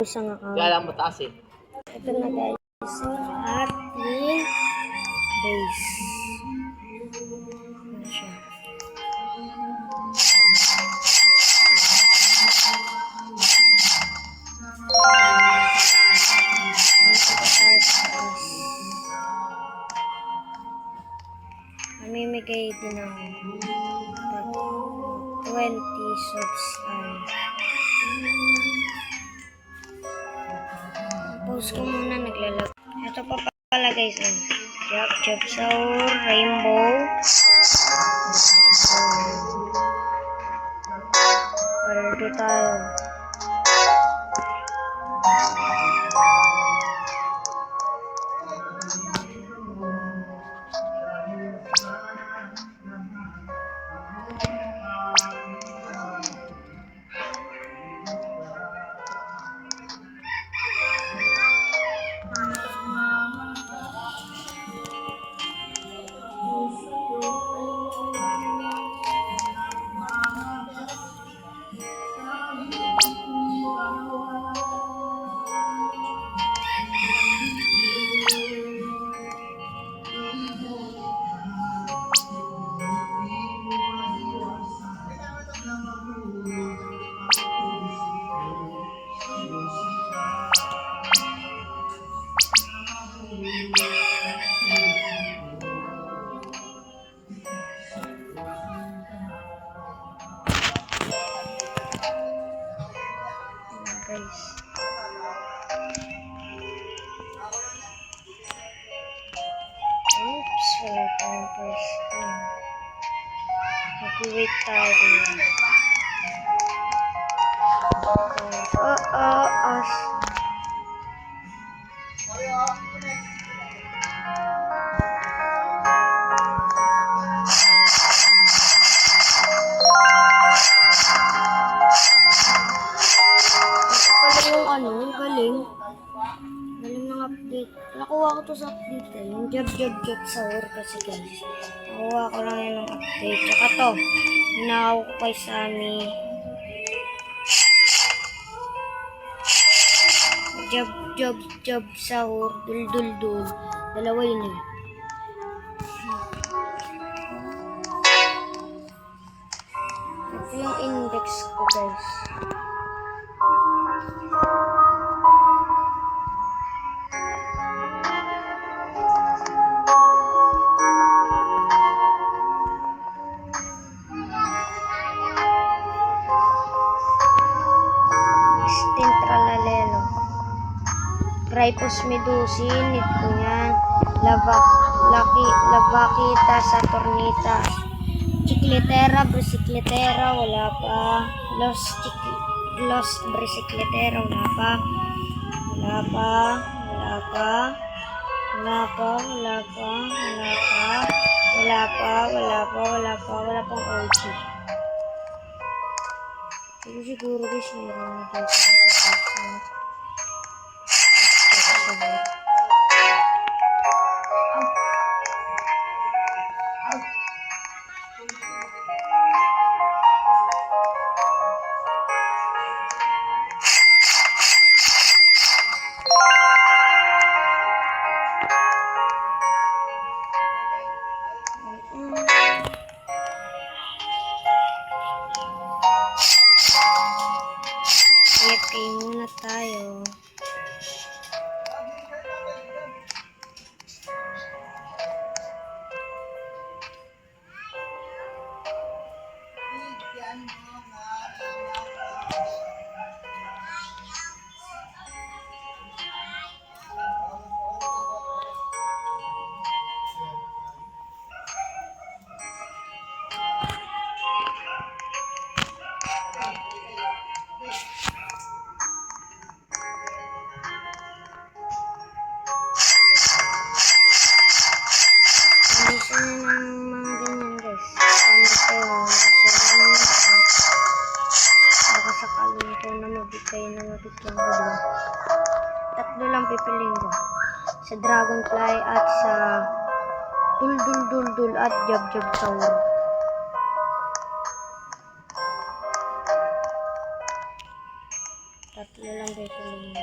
Isang account. Kaya lang mataas eh. Ito na guys, ang ating base. Ano siya? Mamimigay din ng 20 subs. Post ko muna naglalag. Ito pa pala guys. Chop Sour, Rainbow. Paldo tayo. Guys. Oops, wala tayong pwesto. Mag-wait tayo. Galing ng update. Nakuha ko to sa update eh. Yung Job Sour kasi guys. Nakuha ko lang yun ng update. Tsaka to, hinakaw ko kay Sammy. Job Sour, dul. Dalawa yun eh. Ito yung index ko guys. Ripos Medusi, need ko yan. Lavakita, Saturnita. Chicletera, Brisicletera, wala pa. Lost Brisicletera, wala pa. Wala pang OG. Siguro guys, meron na dito. AFK muna tayo. Tatlo lang pipiliin ko. Sa Dragonfly at sa Dul at Job Sour. Tatlo lang pipiliin ko.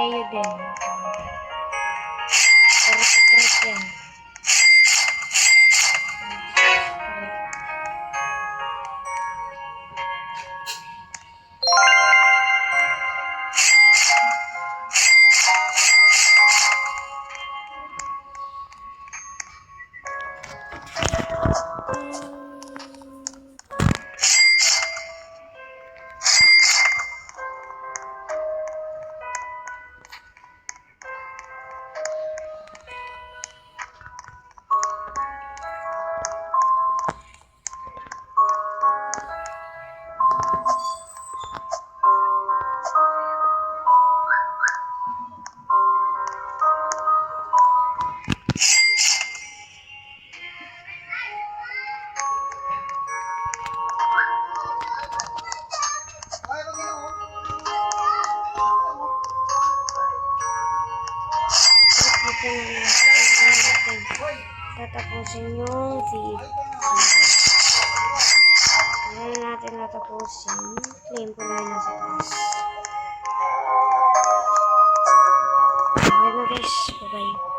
kayo din. Pero secret yan. Tatapusin yung video. Ayan natin natapusin. Claim ko na nasa taas. Okay na guys. Bye-bye.